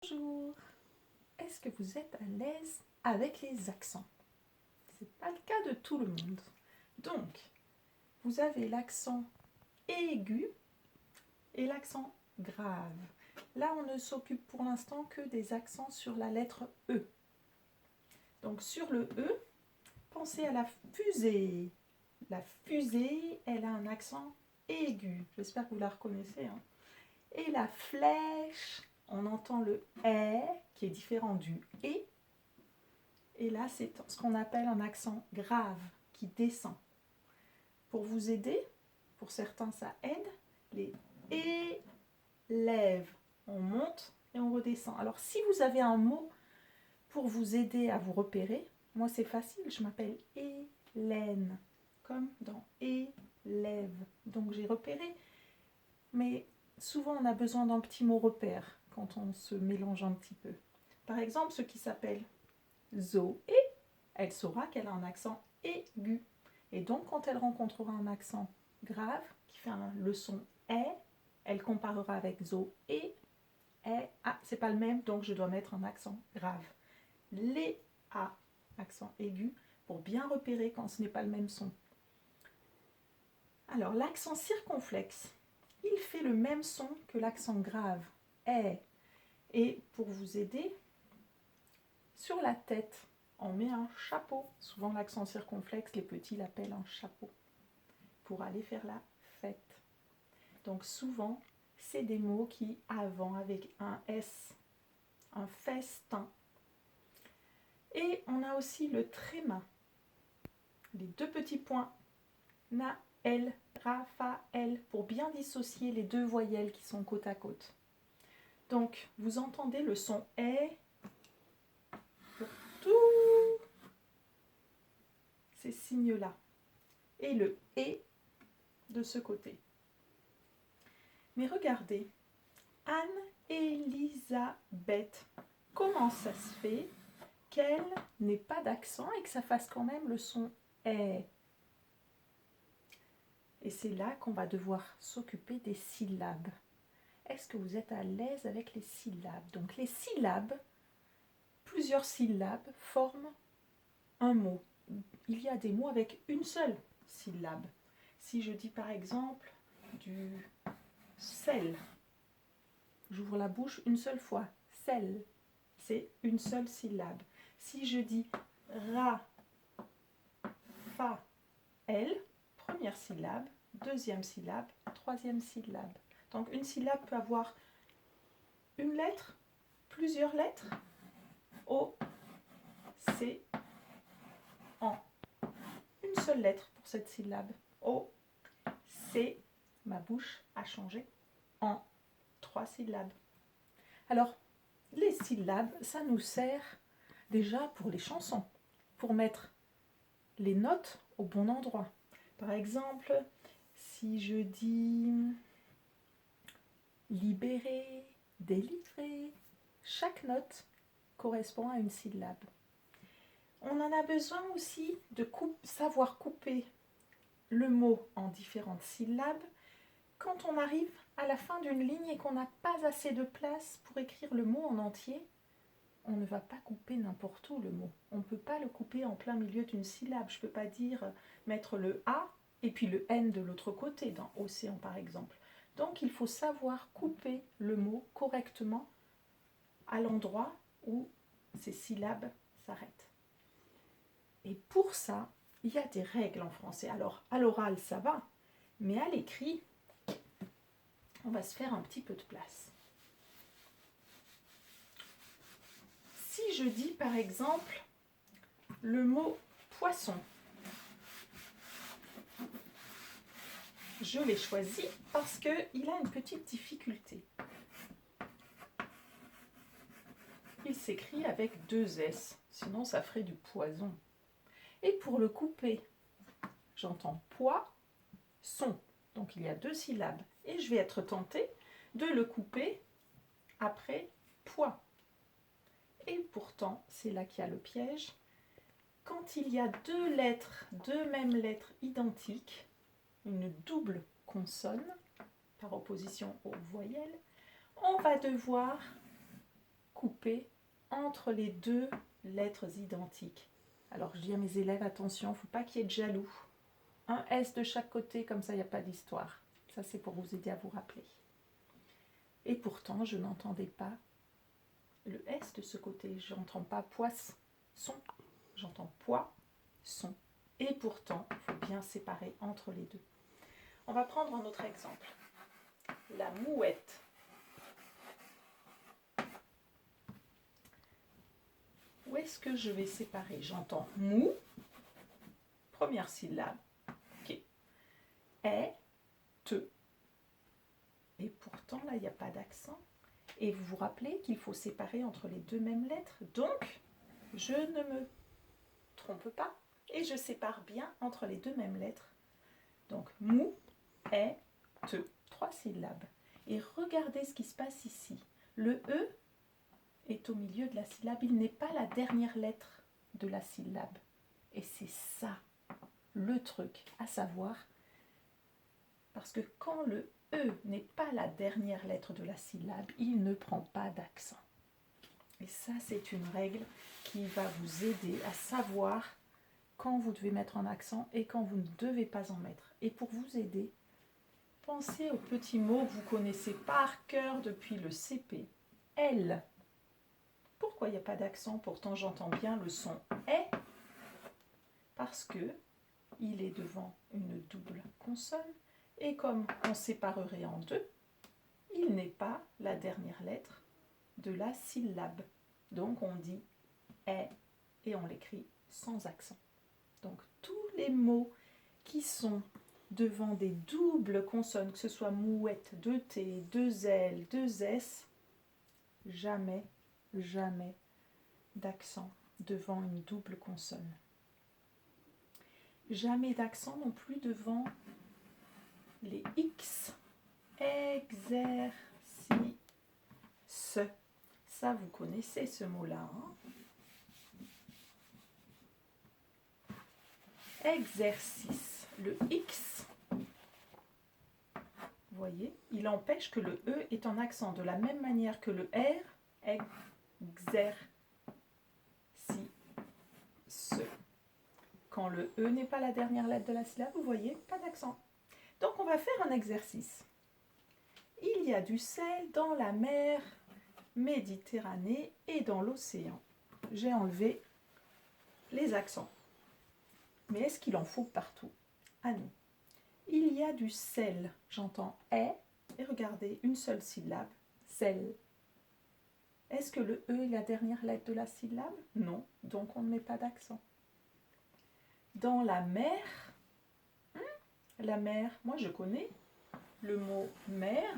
Bonjour. Est-ce que vous êtes à l'aise avec les accents? Ce n'est pas le cas de tout le monde. Donc, vous avez l'accent aigu et l'accent grave. Là, on ne s'occupe pour l'instant que des accents sur la lettre E. Donc, sur le E, pensez à la fusée. La fusée, elle a un accent aigu. J'espère que vous la reconnaissez, hein. Et la flèche, on entend le « est » qui est différent du « et ». Et là, c'est ce qu'on appelle un accent grave qui descend. Pour vous aider, pour certains ça aide, les élèves, on monte et on redescend. Alors si vous avez un mot pour vous aider à vous repérer, moi c'est facile, je m'appelle Hélène, comme dans élève. Donc j'ai repéré, mais souvent on a besoin d'un petit mot repère quand on se mélange un petit peu. Par exemple, ce qui s'appelle Zoé, elle saura qu'elle a un accent aigu. Et donc, quand elle rencontrera un accent grave, qui fait le son « est », elle comparera avec Zo et est. Ah, c'est pas le même, donc je dois mettre un accent grave. Les A, accent aigu, pour bien repérer quand ce n'est pas le même son. Alors, l'accent circonflexe, il fait le même son que l'accent grave, est. Et pour vous aider, sur la tête, on met un chapeau. Souvent, l'accent circonflexe, les petits l'appellent un chapeau pour aller faire la fête. Donc, souvent, c'est des mots qui, avant, avec un S, un festin. Et on a aussi le tréma. Les deux petits points, Naël, Raphaël, pour bien dissocier les deux voyelles qui sont côte à côte. Donc, vous entendez le son « est » pour tous ces signes-là. Et le « et » de ce côté. Mais regardez, Anne-Elisabeth, comment ça se fait qu'elle n'ait pas d'accent et que ça fasse quand même le son « est ». Et c'est là qu'on va devoir s'occuper des syllabes. Est-ce que vous êtes à l'aise avec les syllabes? Donc les syllabes, plusieurs syllabes forment un mot. Il y a des mots avec une seule syllabe. Si je dis par exemple du sel, j'ouvre la bouche une seule fois, sel, c'est une seule syllabe. Si je dis ra, fa, el, première syllabe, deuxième syllabe, troisième syllabe. Donc une syllabe peut avoir une lettre, plusieurs lettres, O, C, en. Une seule lettre pour cette syllabe, O, C, ma bouche a changé, en, 3 syllabes. Alors, les syllabes, ça nous sert déjà pour les chansons, pour mettre les notes au bon endroit. Par exemple, si je dis libérer, délivrer, chaque note correspond à une syllabe. On en a besoin aussi de savoir couper le mot en différentes syllabes quand on arrive à la fin d'une ligne et qu'on n'a pas assez de place pour écrire le mot en entier. On ne va pas couper n'importe où le mot. On ne peut pas le couper en plein milieu d'une syllabe. Je ne peux pas mettre le A et puis le N de l'autre côté, dans océan par exemple. Donc il faut savoir couper le mot correctement à l'endroit où ces syllabes s'arrêtent. Et pour ça, il y a des règles en français. Alors à l'oral ça va, mais à l'écrit, on va se faire un petit peu de place. Si je dis par exemple le mot poisson, je l'ai choisi parce qu'il a une petite difficulté. Il s'écrit avec 2 S, sinon ça ferait du poison. Et pour le couper, j'entends poisson, donc il y a 2 syllabes. Et je vais être tentée de le couper après poids. Et pourtant, c'est là qu'il y a le piège. Quand il y a 2 lettres, 2 mêmes lettres identiques, une double consonne, par opposition aux voyelles, on va devoir couper entre les deux lettres identiques. Alors je dis à mes élèves, attention, il ne faut pas qu'il y ait de jaloux. Un S de chaque côté, comme ça il n'y a pas d'histoire. Ça c'est pour vous aider à vous rappeler. Et pourtant je n'entendais pas le S de ce côté. Je n'entends pas poisson, j'entends poisson. Et pourtant, il faut bien séparer entre les deux. On va prendre un autre exemple. La mouette. Où est-ce que je vais séparer? J'entends mou, première syllabe. Ok. Est, te. Et pourtant, là, il n'y a pas d'accent. Et vous vous rappelez qu'il faut séparer entre les deux mêmes lettres. Donc, je ne me trompe pas. Et je sépare bien entre les deux mêmes lettres. Donc, mou, est, te. 3 syllabes. Et regardez ce qui se passe ici. Le E est au milieu de la syllabe. Il n'est pas la dernière lettre de la syllabe. Et c'est ça, le truc à savoir. Parce que quand le E n'est pas la dernière lettre de la syllabe, il ne prend pas d'accent. Et ça, c'est une règle qui va vous aider à savoir quand vous devez mettre un accent et quand vous ne devez pas en mettre. Et pour vous aider, pensez aux petits mots que vous connaissez par cœur depuis le CP. L. Pourquoi il n'y a pas d'accent? Pourtant, j'entends bien le son est. Parce que il est devant une double consonne. Et comme on séparerait en deux, il n'est pas la dernière lettre de la syllabe. Donc, on dit est et on l'écrit sans accent. Donc, tous les mots qui sont devant des doubles consonnes, que ce soit mouette, 2 T, 2 L, 2 S, jamais, jamais d'accent devant une double consonne. Jamais d'accent non plus devant les X. Exercice. Ça, vous connaissez ce mot-là. Hein? Exercice. Le X, vous voyez, il empêche que le E est en accent de la même manière que le R. Exercice. Quand le E n'est pas la dernière lettre de la syllabe, vous voyez, pas d'accent. Donc on va faire un exercice. Il y a du sel dans la mer Méditerranée et dans l'océan. J'ai enlevé les accents. Mais est-ce qu'il en faut partout? Ah non. Il y a du sel. J'entends est et regardez, une seule syllabe, sel. Est-ce que le E est la dernière lettre de la syllabe? Non, donc on ne met pas d'accent. Dans la mer, la mer, moi je connais le mot mère,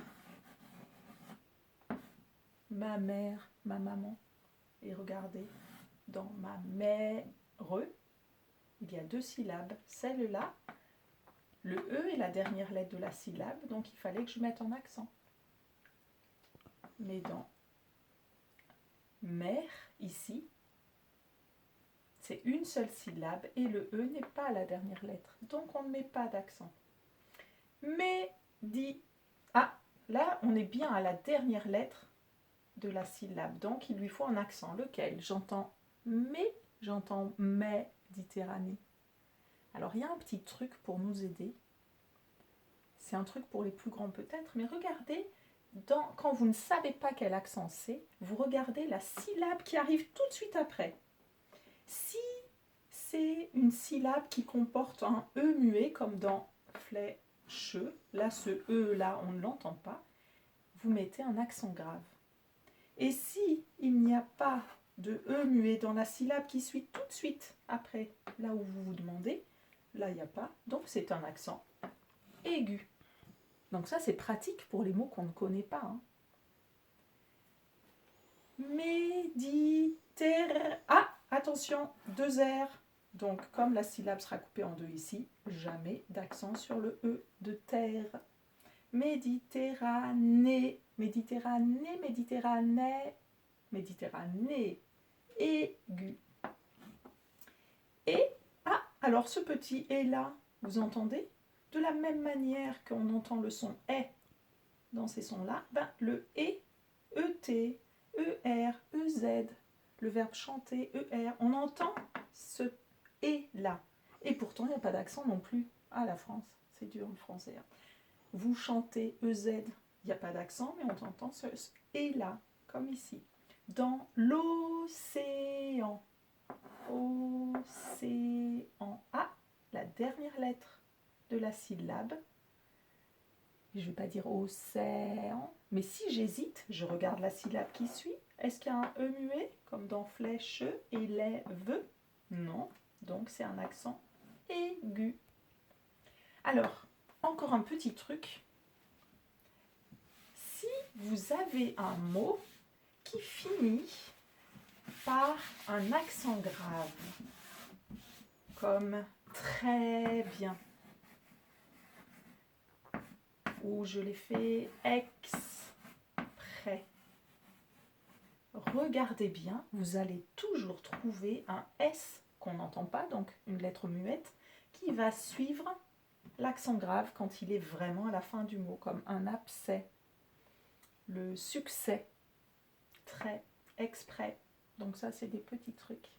ma mère, ma maman. Et regardez, dans ma mère, il y a 2 syllabes. Celle-là, le E est la dernière lettre de la syllabe, donc il fallait que je mette en accent. Mais dans mère, ici, c'est une seule syllabe et le E n'est pas la dernière lettre. Donc on ne met pas d'accent. Ah, là on est bien à la dernière lettre de la syllabe. Donc il lui faut un accent. Lequel? J'entends mais, j'entends Méditerranée. Alors il y a un petit truc pour nous aider. C'est un truc pour les plus grands peut-être, mais regardez, quand vous ne savez pas quel accent c'est, vous regardez la syllabe qui arrive tout de suite après. Si c'est une syllabe qui comporte un E muet, comme dans flèche, là ce E là on ne l'entend pas, vous mettez un accent grave. Et si il n'y a pas de E muet dans la syllabe qui suit tout de suite après, là où vous vous demandez, là il n'y a pas, donc c'est un accent aigu. Donc ça c'est pratique pour les mots qu'on ne connaît pas. Hein. Ah, attention, 2 R. Donc comme la syllabe sera coupée en 2 ici, jamais d'accent sur le E de terre. Méditerranée, Méditerranée, Méditerranée, Méditerranée, aigu. Et, alors ce petit « et » là, vous entendez? De la même manière qu'on entend le son « est » dans ces sons-là, le « et » ET, ER, EZ, le verbe chanter, ER. On entend ce et là. Et pourtant, il n'y a pas d'accent non plus. Ah, la France, c'est dur le français. Hein. Vous chantez EZ, il n'y a pas d'accent, mais on entend ce et là, comme ici. Dans l'océan. Océan. Ah, la dernière lettre de la syllabe. Je ne vais pas dire océan, mais si j'hésite, je regarde la syllabe qui suit. Est-ce qu'il y a un E muet, comme dans flèche, élève? Non, donc c'est un accent aigu. Alors, encore un petit truc. Si vous avez un mot qui finit par un accent grave, comme très bien, ou je l'ai fait exprès. Regardez bien, vous allez toujours trouver un S qu'on n'entend pas, donc une lettre muette, qui va suivre l'accent grave quand il est vraiment à la fin du mot, comme un abcès, le succès, très, exprès. Donc ça, c'est des petits trucs.